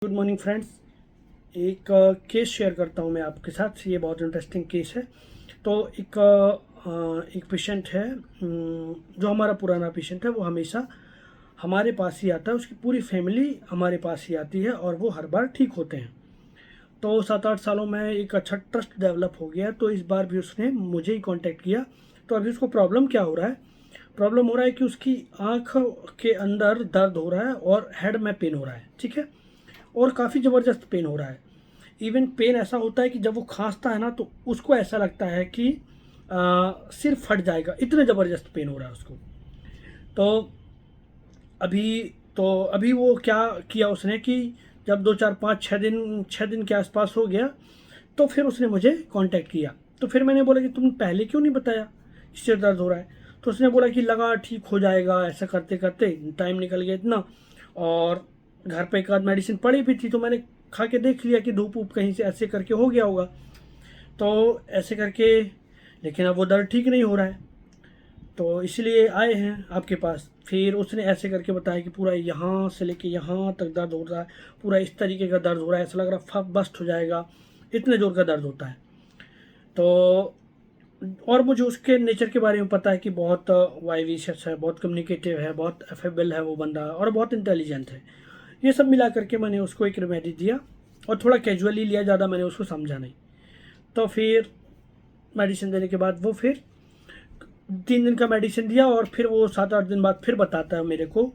Good morning friends. एक case share करता हूँ मैं आपके साथ। ये बहुत इंटरेस्टिंग केस है। तो एक पेशेंट है, जो हमारा पुराना पेशेंट है। वो हमेशा हमारे पास ही आता है, उसकी पूरी फैमिली हमारे पास ही आती है और वो हर बार ठीक होते हैं। तो 7-8 सालों में एक अच्छा ट्रस्ट डेवलप हो गया। तो इस बार भी उसने मुझे ही कांटेक्ट किया। तो अभी उसको प्रॉब्लम क्या हो रहा है? प्रॉब्लम हो रहा है कि उसकी आँख के अंदर दर्द हो रहा है और हेड में पेन हो रहा है। ठीक है, और काफ़ी ज़बरदस्त पेन हो रहा है। इवन पेन ऐसा होता है कि जब वो खांसता है ना, तो उसको ऐसा लगता है कि सिर फट जाएगा, इतने ज़बरदस्त पेन हो रहा है उसको। तो अभी अभी वो क्या किया उसने कि जब 2 4 5 6 दिन के आसपास हो गया, तो फिर उसने मुझे कांटेक्ट किया। तो फिर मैंने बोला कि तुम पहले क्यों नहीं बताया कि सिर दर्द हो रहा है? तो उसने बोला कि लगा ठीक हो जाएगा। ऐसा करते करते टाइम निकल गया इतना, और घर पे एक आध मेडिसिन पड़ी भी थी, तो मैंने खा के देख लिया कि धूप ऊप कहीं से ऐसे करके हो गया होगा। तो ऐसे करके, लेकिन अब वो दर्द ठीक नहीं हो रहा है। तो इसलिए आए हैं आपके पास। फिर उसने ऐसे करके बताया कि पूरा यहाँ से लेके यहाँ तक दर्द हो रहा है, पूरा इस तरीके का दर्द हो रहा है, ऐसा लग रहा है फक बस्ट हो जाएगा, इतने जोर का दर्द होता है। तो और मुझे उसके नेचर के बारे में पता है कि बहुत वाइविशियस है, बहुत कम्युनिकेटिव है, बहुत अफेबल है वो बंदा, और बहुत इंटेलिजेंट है। ये सब मिला करके मैंने उसको एक रेमेडी दिया, और थोड़ा कैजुअली लिया, ज़्यादा मैंने उसको समझा नहीं। तो फिर मेडिसिन देने के बाद वो फिर 3 दिन का मेडिसिन दिया, और फिर वो 7-8 दिन बाद फिर बताता है मेरे को।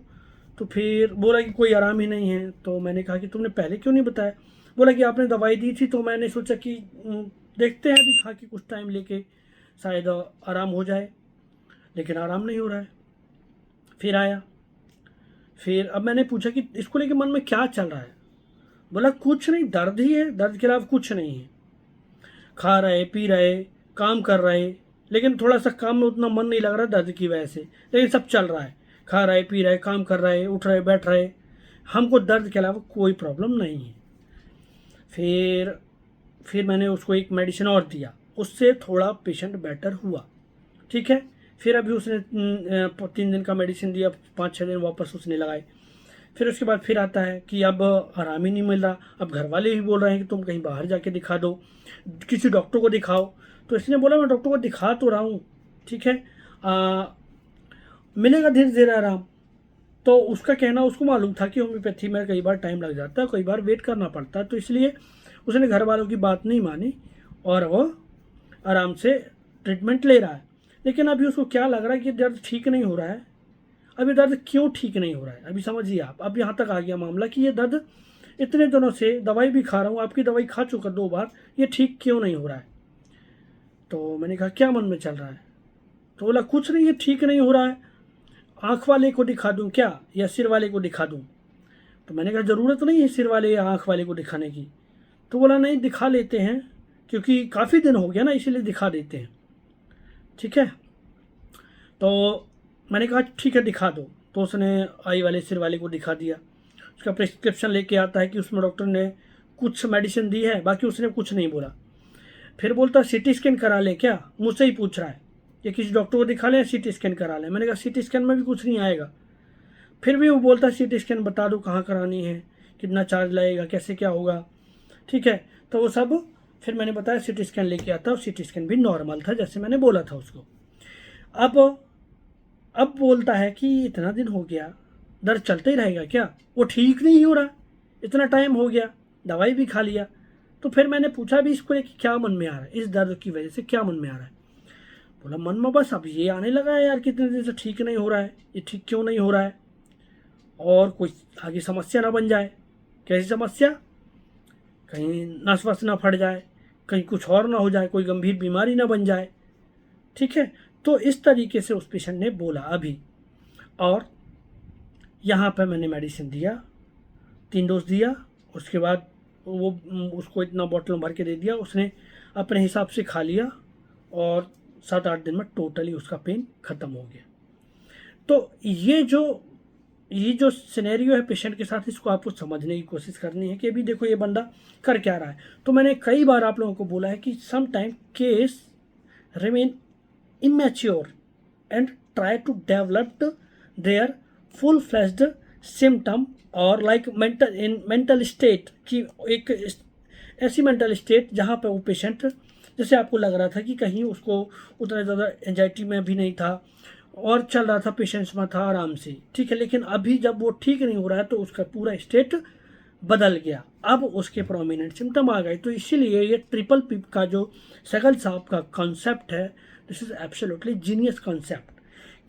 तो फिर बोला कि कोई आराम ही नहीं है। तो मैंने कहा कि तुमने पहले क्यों नहीं बताया? बोला कि आपने दवाई दी थी, तो मैंने सोचा कि देखते हैं अभी खा के कुछ टाइम लेके, शायद आराम हो जाए। लेकिन आराम नहीं हो रहा है। फिर आया। फिर अब मैंने पूछा कि इसको लेके मन में क्या चल रहा है? बोला कुछ नहीं, दर्द ही है, दर्द के अलावा कुछ नहीं है। खा रहे, पी रहे, काम कर रहे, लेकिन थोड़ा सा काम में उतना मन नहीं लग रहा दर्द की वजह से, लेकिन सब चल रहा है। खा रहे, पी रहे, काम कर रहे, उठ रहे, बैठ रहे, हमको दर्द के अलावा कोई प्रॉब्लम नहीं है। फिर फिर मैंने उसको एक मेडिसिन और दिया, उससे थोड़ा पेशेंट बेटर हुआ। ठीक है। फिर अभी उसने 3 दिन का मेडिसिन दिया, 5-6 दिन वापस उसने लगाए। फिर उसके बाद फिर आता है कि अब आराम ही नहीं मिल रहा। अब घर वाले भी बोल रहे हैं कि तुम कहीं बाहर जाके दिखा दो, किसी डॉक्टर को दिखाओ। तो इसने बोला मैं डॉक्टर को दिखा तो रहा हूँ, ठीक है, मिलेगा धीरे धीरे आराम। तो उसका कहना, उसको मालूम था कि होम्योपैथी में कई बार टाइम लग जाता है, कई बार वेट करना पड़ता है, तो इसलिए उसने घर वालों की बात नहीं मानी और वो आराम से ट्रीटमेंट ले रहा है। लेकिन अभी उसको क्या लग रहा है कि दर्द ठीक नहीं हो रहा है। अभी दर्द क्यों ठीक नहीं हो रहा है, अभी समझिए आप। अब यहाँ तक आ गया मामला कि ये दर्द इतने दिनों से दवाई भी खा रहा हूँ, आपकी दवाई खा चुका 2 बार, ये ठीक क्यों नहीं हो रहा है? तो मैंने कहा क्या मन में चल रहा है? तो बोला कुछ नहीं, ये ठीक नहीं हो रहा है, आँख वाले को दिखा दूँ क्या, या सिर वाले को दिखा दूँ? तो मैंने कहा ज़रूरत नहीं है सिर वाले या आँख वाले को दिखाने की। तो बोला नहीं, दिखा लेते हैं, क्योंकि काफ़ी दिन हो गया ना, इसीलिए दिखा देते हैं। ठीक है। तो मैंने कहा ठीक है दिखा दो। तो उसने आई वाले सिर वाले को दिखा दिया। उसका प्रिस्क्रिप्शन लेके आता है कि उसमें डॉक्टर ने कुछ मेडिसिन दी है, बाकी उसने कुछ नहीं बोला। फिर बोलता सीटी स्कैन करा ले क्या, मुझसे ही पूछ रहा है कि किसी डॉक्टर को दिखा लें, सीटी स्कैन करा लें। मैंने कहा सीटी स्कैन में भी कुछ नहीं आएगा। फिर भी वो बोलता है सीटी स्कैन बता दो कहाँ करानी है, कितना चार्ज लगेगा, कैसे क्या होगा। ठीक है। तो वो सब फिर मैंने बताया, सीटी स्कैन लेके आता, और सीटी स्कैन भी नॉर्मल था जैसे मैंने बोला था उसको। अब अब बोलता है कि इतना दिन हो गया, दर्द चलता ही रहेगा क्या? वो ठीक नहीं हो रहा, इतना टाइम हो गया, दवाई भी खा लिया। तो फिर मैंने पूछा भी इसको कि क्या मन में आ रहा है, इस दर्द की वजह से क्या मन में आ रहा है? बोला मन में बस अब ये आने लगा है यार, कितने दिन से ठीक नहीं हो रहा है, ये ठीक क्यों नहीं हो रहा है, और कोई आगे समस्या ना बन जाए। कैसी समस्या? कहीं नस वस ना फट जाए, कहीं कुछ और ना हो जाए, कोई गंभीर बीमारी ना बन जाए। ठीक है। तो इस तरीके से उस पेशेंट ने बोला अभी। और यहाँ पे मैंने मेडिसिन दिया, 3 डोज दिया। उसके बाद वो उसको इतना बॉटल भर के दे दिया, उसने अपने हिसाब से खा लिया, और 7-8 दिन में टोटली उसका पेन ख़त्म हो गया। तो ये जो सिनेरियो है पेशेंट के साथ, इसको आपको समझने की कोशिश करनी है कि अभी देखो ये बंदा कर क्या रहा है। तो मैंने कई बार आप लोगों को बोला है कि some time case remain immature and try to develop their full-fledged symptom और लाइक मेंटल स्टेट की एक ऐसी मेंटल स्टेट जहाँ पे वो पेशेंट, जैसे आपको लग रहा था कि कहीं उसको उतना ज़्यादा एंजाइटी में भी नहीं था और चल रहा था, पेशेंस में था आराम से, ठीक है। लेकिन अभी जब वो ठीक नहीं हो रहा है तो उसका पूरा स्टेट बदल गया, अब उसके प्रोमिनेंट सिम्टम आ गए। तो इसीलिए ये ट्रिपल पिप का जो सहगल साहब का कॉन्सेप्ट है, this is absolutely genius concept,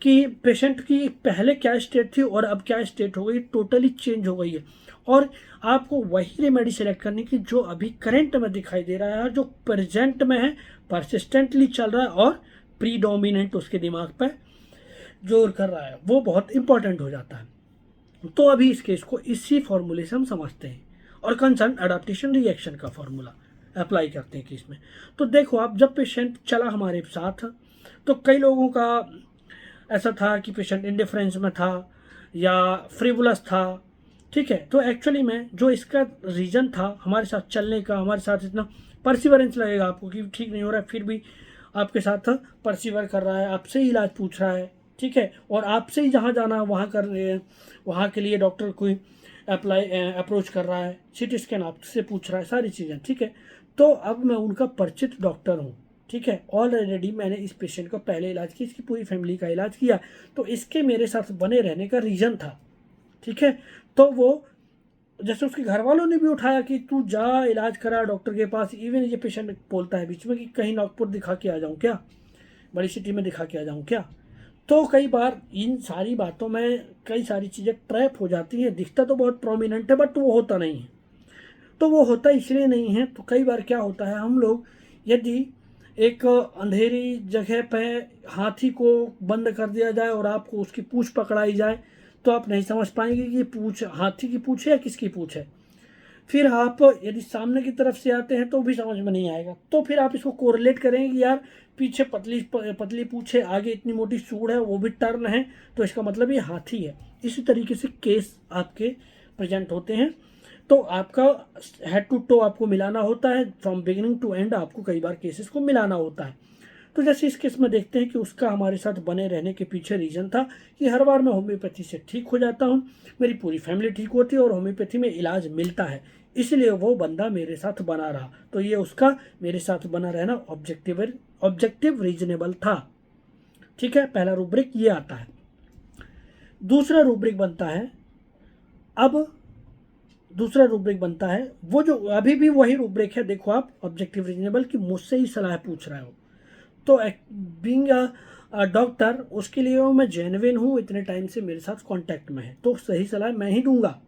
कि पेशेंट की पहले क्या स्टेट थी और अब क्या स्टेट हो गई, टोटली चेंज हो गई है। और आपको वही रेमेडी सेलेक्ट करनी कि जो अभी करंट में दिखाई दे रहा है, जो प्रेजेंट में है, परसिस्टेंटली चल रहा है और प्रीडोमिनेंट उसके दिमाग पर जोर कर रहा है, वो बहुत इंपॉर्टेंट हो जाता है। तो अभी इस केस को इसी फॉर्मूले से हम समझते हैं और कंसर्न अडाप्टेशन रिएक्शन का फॉर्मूला अप्लाई करते हैं केस में। तो देखो आप, जब पेशेंट चला हमारे साथ तो कई लोगों का ऐसा था कि पेशेंट इंडिफरेंस में था या फ्रिवुलस था, ठीक है। तो एक्चुअली में जो इसका रीज़न था हमारे साथ चलने का, हमारे साथ इतना परसिवरेंस लगेगा आपको कि ठीक नहीं हो रहा है, फिर भी आपके साथ परसिवर कर रहा है, आपसे ही इलाज पूछ रहा है, ठीक है। और आपसे ही जहाँ जाना है वहाँ कर रहे हैं, वहाँ के लिए डॉक्टर कोई अप्रोच कर रहा है, सीटी स्कैन आपसे पूछ रहा है, सारी चीज़ें, ठीक है। तो अब मैं उनका परिचित डॉक्टर हूँ, ठीक है। ऑलरेडी मैंने इस पेशेंट का पहले इलाज किया, इसकी पूरी फैमिली का इलाज किया, तो इसके मेरे साथ बने रहने का रीज़न था, ठीक है। तो वो जैसे उसके घर वालों ने भी उठाया कि तू जा इलाज करा डॉक्टर के पास। इवन ये पेशेंट बोलता है बीच में कि कहीं नागपुर दिखा के आ जाऊँ क्या, बड़ी सिटी में दिखा के आ जाऊँ क्या। तो कई बार इन सारी बातों में कई सारी चीज़ें ट्रैप हो जाती हैं। दिखता तो बहुत प्रोमिनेंट है बट वो होता नहीं है। तो वो होता इसलिए नहीं है, तो कई बार क्या होता है, हम लोग यदि एक अंधेरी जगह पे हाथी को बंद कर दिया जाए और आपको उसकी पूंछ पकड़ाई जाए तो आप नहीं समझ पाएंगे कि पूंछ हाथी की पूंछ है या किसकी पूंछ है। फिर आप यदि सामने की तरफ से आते हैं तो भी समझ में नहीं आएगा। तो फिर आप इसको कोरिलेट करेंगे कि यार पीछे पतली पतली पूंछ है, आगे इतनी मोटी सूंड है, वो भी टर्न है, तो इसका मतलब ये हाथी है। इसी तरीके से केस आपके प्रेजेंट होते हैं। तो आपका हेड टू टो आपको मिलाना होता है, फ्रॉम बिगिनिंग टू एंड आपको कई बार केसेस को मिलाना होता है। तो जैसे इस केस में देखते हैं कि उसका हमारे साथ बने रहने के पीछे रीज़न था कि हर बार मैं होम्योपैथी से ठीक हो जाता हूँ, मेरी पूरी फैमिली ठीक होती है और होम्योपैथी में इलाज मिलता है, इसलिए वो बंदा मेरे साथ बना रहा। तो ये उसका मेरे साथ बना रहना ऑब्जेक्टिव रीजनेबल था, ठीक है। पहला रूब्रिक ये आता है। दूसरा रूब्रिक बनता है वो जो अभी भी वही रूब्रिक है, देखो आप, ऑब्जेक्टिव रीजनेबल, कि मुझसे ही सलाह पूछ रहे हो। तो बीइंग अ डॉक्टर, उसके लिए वो मैं जेन्युइन हूँ, इतने टाइम से मेरे साथ कांटेक्ट में है, तो सही सलाह मैं ही दूंगा।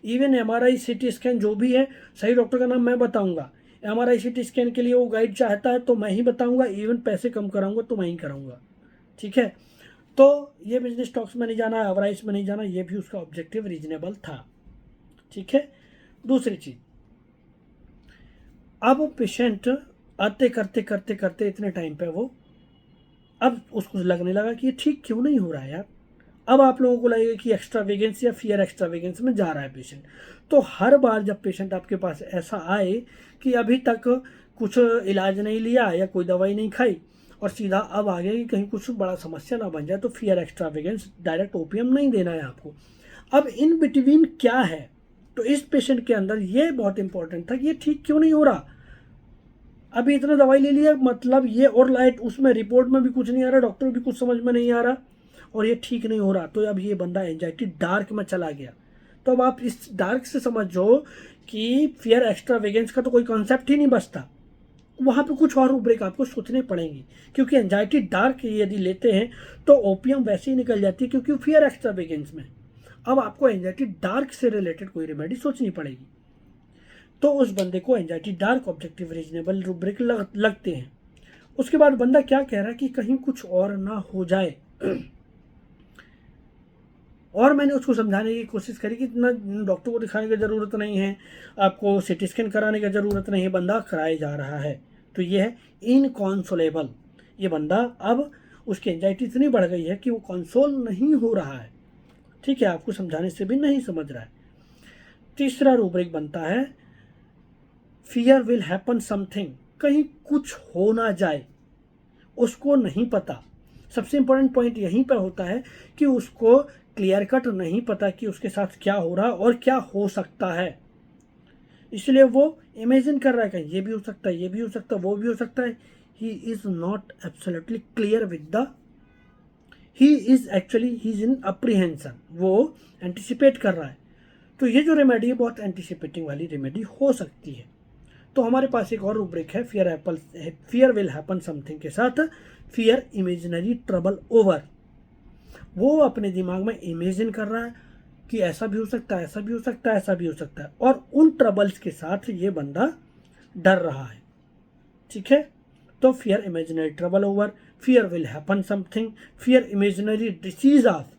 इवन MRI CT स्कैन जो भी है, सही डॉक्टर का नाम मैं बताऊंगा। MRI CT स्कैन के लिए वो गाइड चाहता है तो मैं ही बताऊंगा, इवन पैसे कम कराऊंगा तो मैं ही कराऊंगा, ठीक है। तो ये बिजनेस टॉक्स में नहीं जाना, एवराइज में नहीं जाना, ये भी उसका ऑब्जेक्टिव रीजनेबल था, ठीक है। दूसरी चीज, अब पेशेंट आते करते करते करते इतने टाइम पे वो, अब उसको लगने लगा कि ये ठीक क्यों नहीं हो रहा है यार। अब आप लोगों को लगेगा कि एक्स्ट्रावेगेंस या फियर एक्स्ट्रावेगेंस में जा रहा है पेशेंट। तो हर बार जब पेशेंट आपके पास ऐसा आए कि अभी तक कुछ इलाज नहीं लिया या कोई दवाई नहीं खाई और सीधा अब आ गया कि कहीं कुछ बड़ा समस्या ना बन जाए, तो फियर एक्स्ट्रावेगेंस, डायरेक्ट ओपीएम नहीं देना है आपको। अब इन बिटवीन क्या है, तो इस पेशेंट के अंदर ये बहुत इंपॉर्टेंट था कि ये ठीक क्यों नहीं हो रहा। अभी इतना दवाई ले लिया, मतलब ये और लाइट, उसमें रिपोर्ट में भी कुछ नहीं आ रहा, डॉक्टर भी कुछ समझ में नहीं आ रहा और ये ठीक नहीं हो रहा। तो अब ये बंदा एंजाइटी डार्क में चला गया। तो अब आप इस डार्क से समझो कि फियर एक्स्ट्रावेगेंस का तो कोई कॉन्सेप्ट ही नहीं बचता, वहाँ पे कुछ और रूब्रिक आपको सोचने पड़ेंगी, क्योंकि एंजाइटी डार्क यदि लेते हैं तो ओपीएम वैसे ही निकल जाती है, क्योंकि फियर एक्स्ट्रावेगेंस में अब आपको एंजाइटी डार्क से रिलेटेड कोई रेमेडी सोचनी पड़ेगी। तो उस बंदे को anxiety dark objective reasonable rubric लगते हैं। उसके बाद बंदा क्या कह रहा है कि कहीं कुछ और ना हो जाए और मैंने उसको समझाने की कोशिश करी कि इतना डॉक्टर को दिखाने की ज़रूरत नहीं है, आपको सिटी स्कैन कराने की ज़रूरत नहीं है, बंदा कराए जा रहा है। तो ये है इनकॉन्सोलेबल। ये बंदा अब उसकी एंजाइटी इतनी बढ़ गई है कि वो कंसोल नहीं हो रहा है, ठीक है, आपको समझाने से भी नहीं समझ रहा है। तीसरा रूब्रिक बनता है फियर विल हैपन समथिंग, कहीं कुछ हो ना जाए, उसको नहीं पता। सबसे इंपॉर्टेंट पॉइंट यहीं पर होता है कि उसको क्लियर कट नहीं पता कि उसके साथ क्या हो रहा और क्या हो सकता है, इसलिए वो इमेजिन कर रहा है कि ये भी हो सकता है, ये भी हो सकता है, वो भी हो सकता है. He is not absolutely clear with the, he is in apprehension, वो एंटिसिपेट कर रहा है. तो ये जो रेमेडी है बहुत एंटिसिपेटिंग वाली रेमेडी हो सकती है. तो हमारे पास एक और रूब्रिक है फियर विल हैपन समथिंग के साथ फियर इमेजिनरी ट्रबल ओवर. वो अपने दिमाग में इमेजिन कर रहा है कि ऐसा भी हो सकता है, ऐसा भी हो सकता है, ऐसा भी हो सकता है, और उन ट्रबल्स के साथ ये बंदा डर रहा है. ठीक है, तो fear imaginary trouble over, fear will happen something, fear imaginary disease of.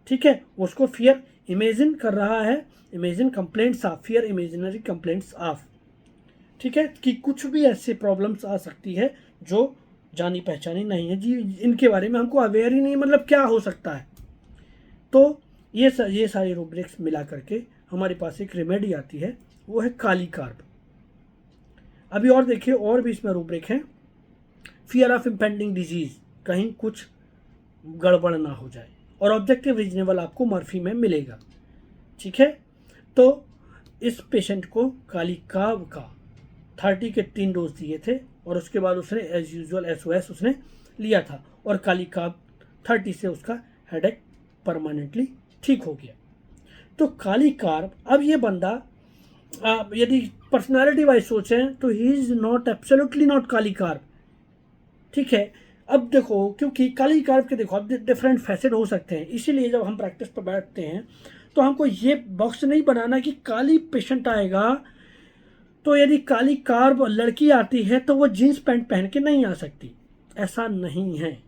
ठीक है, उसको फियर इमेजिन कर रहा है, imagine complaints of, fear imaginary complaints of. ठीक है, कि कुछ भी ऐसे प्रॉब्लम्स आ सकती है जो जानी पहचानी नहीं है जी, इनके बारे में हमको अवेयर ही नहीं, मतलब क्या हो सकता है. तो ये सारी रूब्रिक्स मिला करके हमारे पास एक रेमेडी आती है, वो है काली कार्ब. अभी और देखिए, और भी इसमें रूब्रिक है. फियर ऑफ इम्पेंडिंग डिजीज, कहीं कुछ गड़बड़ ना हो जाए, और ऑब्जेक्टिव रीजनेबल आपको मर्फी में मिलेगा. ठीक है, तो इस पेशेंट को काली कार्ब का 30 के 3 डोज दिए थे, और उसके बाद उसने एज यूजुअल SOS उसने लिया था, और काली कार्ब 30 से उसका हेडेक परमानेंटली ठीक हो गया. तो काली कार्ब, अब ये बंदा यदि पर्सनालिटी वाइज सोचें तो he is not absolutely not kali carb. ठीक है, अब देखो, क्योंकि काली कार्ब के देखो अब डिफरेंट फैसेट हो सकते हैं, इसीलिए जब हम प्रैक्टिस पर बैठते हैं तो हमको ये बॉक्स नहीं बनाना कि काली पेशेंट आएगा तो यदि काली कार्ब लड़की आती है तो वो जीन्स पैंट पहन के नहीं आ सकती, ऐसा नहीं है.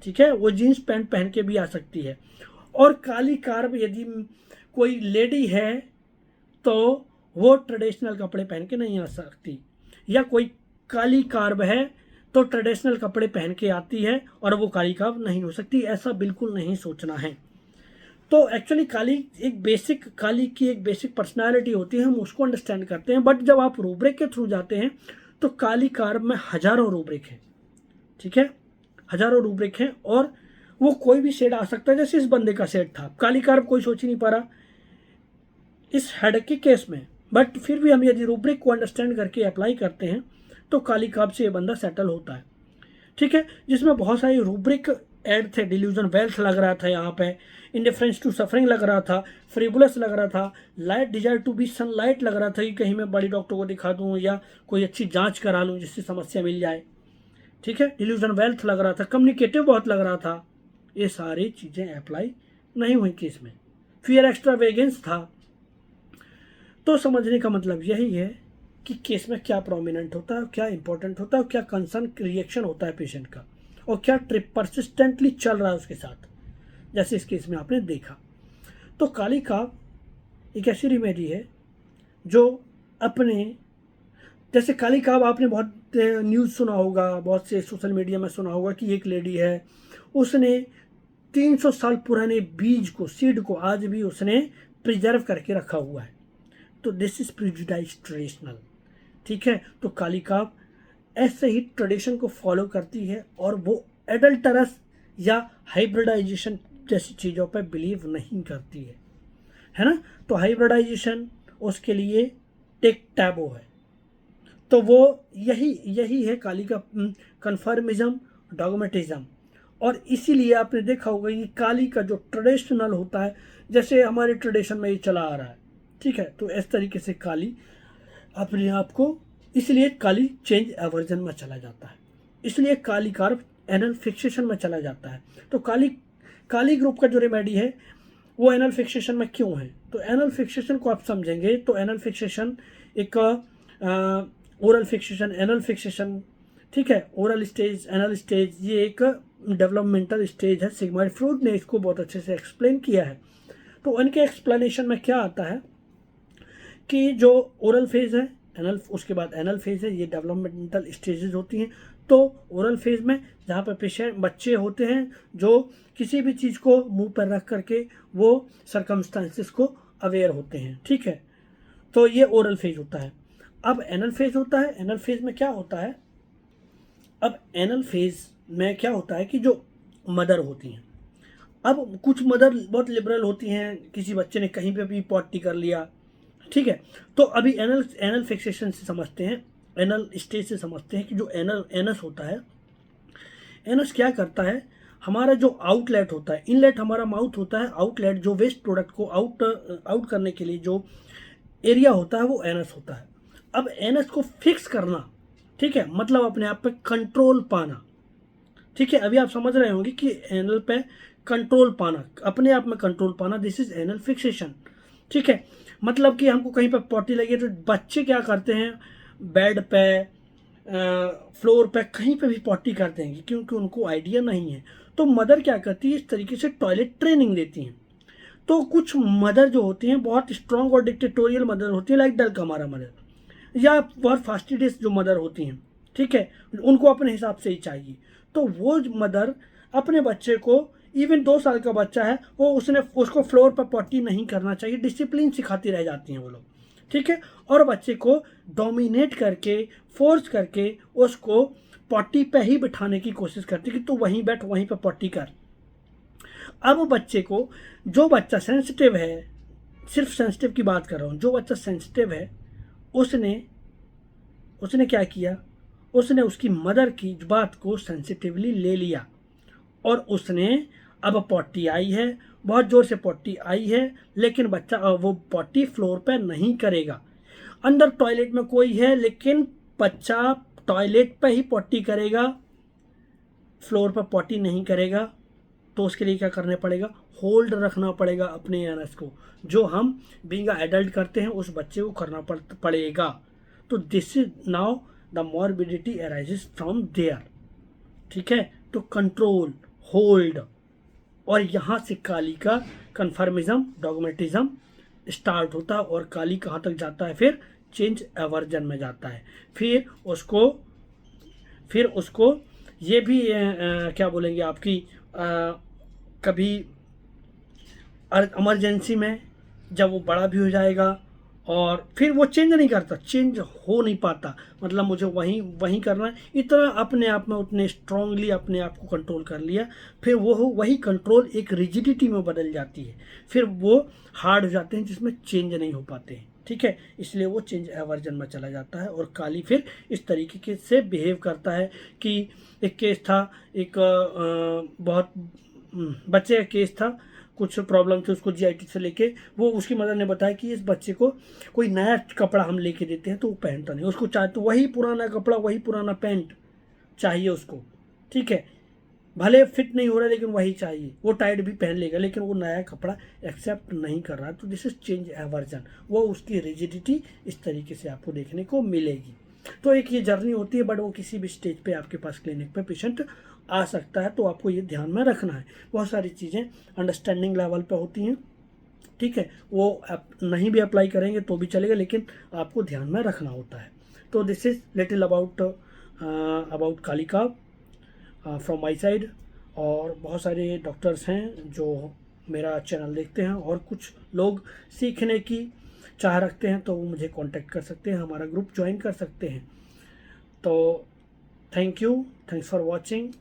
ठीक है, वो जीन्स पैंट पहन के भी आ सकती है. और काली कार्ब यदि कोई लेडी है तो वो ट्रेडिशनल कपड़े पहन के नहीं आ सकती, या कोई काली कार्ब है तो ट्रेडिशनल कपड़े पहन के आती है और वो काली कार्ब नहीं हो सकती, ऐसा बिल्कुल नहीं सोचना है. तो एक्चुअली काली की एक बेसिक पर्सनालिटी होती है, हम उसको अंडरस्टैंड करते हैं. बट जब आप रूब्रिक के थ्रू जाते हैं तो काली कार्ब में हजारों रूब्रिक हैं. ठीक है, हजारों रूब्रिक हैं, और वो कोई भी शेड आ सकता है. जैसे इस बंदे का शेड था, काली कार्ब कोई सोच ही नहीं पा रहा इस हेडेक के केस में, बट फिर भी हम यदि रूब्रिक को अंडरस्टैंड करके अप्लाई करते हैं तो काली कार्ब से ये बंदा सेटल होता है. ठीक है, जिसमें बहुत सारी रूब्रिक ऐड थे. डिल्यूजन वेल्थ लग रहा था यहाँ पे, इंडिफरेंस टू सफरिंग लग रहा था, फ्रिबुलस लग रहा था, light desire to be sunlight लग रहा था कि कहीं मैं बड़ी डॉक्टर को दिखा दूँ या कोई अच्छी जांच करा लूँ जिससे समस्या मिल जाए. ठीक है, डिल्यूजन वेल्थ लग रहा था, कम्युनिकेटिव बहुत लग रहा था. ये सारी चीज़ें अप्लाई नहीं हुई केस में. फियर एक्स्ट्रा वेगेंस था. तो समझने का मतलब यही है कि केस में क्या प्रोमिनेंट होता है, क्या इंपॉर्टेंट होता है, क्या कंसर्न रिएक्शन होता है पेशेंट का, और क्या ट्रिप परसिस्टेंटली चल रहा है उसके साथ, जैसे इस केस में आपने देखा. तो काली कार्ब एक ऐसी रेमेडी है जो अपने, जैसे काली कार्ब आपने बहुत न्यूज़ सुना होगा, बहुत से सोशल मीडिया में सुना होगा कि एक लेडी है, उसने 300 साल पुराने बीज को, सीड को आज भी उसने प्रिजर्व करके रखा हुआ है. तो दिस इज प्रिजुडाइज ट्रेडिशनल. ठीक है, तो काली कार्ब ऐसे ही ट्रेडिशन को फॉलो करती है, और वो एडल्टरस या हाइब्रिडाइजेशन जैसी चीज़ों पर बिलीव नहीं करती है ना. तो हाइब्रिडाइजेशन उसके लिए टेक टैबो है. तो वो यही है काली का कन्फर्मिज्म, डॉगमेटिज्म. और इसीलिए आपने देखा होगा कि काली का जो ट्रेडिशनल होता है, जैसे हमारे ट्रेडिशन में ये चला आ रहा है. ठीक है, तो इस तरीके से काली अपने आप को, इसलिए काली चेंज एवर्जन में चला जाता है, इसलिए काली कार्ब एनल फिक्सेशन में चला जाता है. तो काली ग्रुप का जो रेमेडी है वो एनल फिक्सेशन में क्यों है. तो एनल फिक्सेशन को आप समझेंगे तो एनल फिक्सेशन एक ओरल फिक्सेशन, एनल फिक्सेशन, ठीक है, ओरल स्टेज, एनल स्टेज, ये एक डेवलपमेंटल स्टेज है. सिग्मंड फ्रॉइड ने इसको बहुत अच्छे से एक्सप्लेन किया है. तो उनके एक्सप्लेनेशन में क्या आता है कि जो ओरल फेज है, एनल, उसके बाद एनल फेज है, ये डेवलपमेंटल स्टेजेस होती हैं. तो ओरल फेज में जहाँ पर पेशेंट बच्चे होते हैं जो किसी भी चीज़ को मुंह पर रख करके वो सरकमस्टांसिस को अवेयर होते हैं. ठीक है, तो ये ओरल फेज होता है. अब एनल फेज होता है. एनल फेज में क्या होता है, अब एनल फेज में क्या होता है कि जो मदर होती हैं, अब कुछ मदर बहुत लिबरल होती हैं, किसी बच्चे ने कहीं पे भी पॉटी कर लिया, ठीक है, तो अभी एनल एनल फिक्सेशन से समझते हैं, एनल स्टेज से समझते हैं कि जो एनल एनस होता है, एनस क्या करता है, हमारा जो आउटलेट होता है, इनलेट हमारा माउथ होता है, आउटलेट जो वेस्ट प्रोडक्ट को आउट करने के लिए जो एरिया होता है वो एनस होता है। अब एनस को फिक्स करना, ठीक है, मतलब अपने आप पे कंट्रोल पाना, ठीक है, अभी आप समझ रहे होंगे कि एनल पे कंट्रोल पाना, अपने आप में कंट्रोल पाना, दिस इज एनल फिक्सेशन, ठीक है। मतलब कि हमको कहीं पर पॉटी लगी तो बच्चे क्या करते हैं, बेड पे, फ्लोर पे, कहीं पे भी पॉटी करते हैं क्योंकि उनको आइडिया नहीं है। तो मदर क्या करती है, इस तरीके से टॉयलेट ट्रेनिंग देती हैं। तो कुछ मदर जो होती हैं बहुत स्ट्रांग और डिक्टेटोरियल मदर होती है, लाइक डल कमारा मदर, या बहुत फास्टिडियस जो मदर होती हैं, ठीक है, उनको अपने हिसाब से ही चाहिए। तो वो मदर अपने बच्चे को, इवन 2 साल का बच्चा है वो, उसको फ्लोर पर पॉटी नहीं करना चाहिए, डिसिप्लिन सिखाती रह जाती हैं वो लोग, ठीक है, और बच्चे को डोमिनेट करके, फोर्स करके उसको पॉटी पे ही बिठाने की कोशिश करती कि तू वहीं बैठ, वहीं पर पॉटी कर। अब बच्चे को, जो बच्चा सेंसिटिव है, सिर्फ सेंसिटिव की बात कर रहा हूँ, जो बच्चा सेंसिटिव है उसने उसने क्या किया, उसने उसकी मदर की बात को सेंसिटिवली ले लिया, और उसने, अब पॉटी आई है, बहुत ज़ोर से पॉटी आई है, लेकिन बच्चा वो पॉटी फ्लोर पे नहीं करेगा, अंदर टॉयलेट में कोई है लेकिन बच्चा टॉयलेट पे ही पॉटी करेगा, फ्लोर पर पॉटी नहीं करेगा। तो उसके लिए क्या करना पड़ेगा, होल्ड रखना पड़ेगा अपने एनस को, जो हम बीइंग एडल्ट करते हैं उस बच्चे को करना पड़ेगा। तो this is now the morbidity arises from there, ठीक है, तो कंट्रोल, होल्ड, और यहाँ से काली का कन्फर्मिज्म, डॉगमेटिज्म स्टार्ट होता है, और काली कहाँ तक जाता है, फिर चेंज एवर्जन में जाता है। फिर उसको ये भी क्या बोलेंगे आपकी, कभी इमरजेंसी में जब वो बड़ा भी हो जाएगा, और फिर वो चेंज नहीं करता, चेंज हो नहीं पाता, मतलब मुझे वहीं वहीं करना है, इतना अपने आप में उतने स्ट्रांगली अपने आप को कंट्रोल कर लिया, फिर वो वही कंट्रोल एक रिजिडिटी में बदल जाती है, फिर वो हार्ड हो जाते हैं जिसमें चेंज नहीं हो पाते हैं, ठीक है, इसलिए वो चेंज एवर्जन में चला जाता है। और काली फिर इस तरीके से बिहेव करता है कि एक केस था, एक बहुत बच्चे का केस था, कुछ प्रॉब्लम थी उसको जीआईटी से लेके, वो उसकी मदर ने बताया कि इस बच्चे को कोई नया कपड़ा हम लेके देते हैं तो वो पहनता नहीं, उसको चाहे तो वही पुराना कपड़ा, वही पुराना पैंट चाहिए उसको, ठीक है, भले फिट नहीं हो रहा लेकिन वही चाहिए, वो टाइट भी पहन लेगा लेकिन वो नया कपड़ा एक्सेप्ट नहीं कर रहा। तो दिस इज चेंज एवर्जन, वो उसकी रिजिडिटी इस तरीके से आपको देखने को मिलेगी। तो एक ये जर्नी होती है, बट वो किसी भी स्टेज पे आपके पास क्लिनिक पे पेशेंट आ सकता है, तो आपको ये ध्यान में रखना है। बहुत सारी चीज़ें अंडरस्टैंडिंग लेवल पे होती हैं, ठीक है, वो आप नहीं भी अप्लाई करेंगे तो भी चलेगा, लेकिन आपको ध्यान में रखना होता है। तो this is little about Kalika from my side. और बहुत सारे डॉक्टर्स हैं जो मेरा चैनल देखते हैं, और कुछ लोग सीखने की चाह रखते हैं तो वो मुझे कांटेक्ट कर सकते हैं, हमारा ग्रुप ज्वाइन कर सकते हैं। तो thank you, thanks for watching.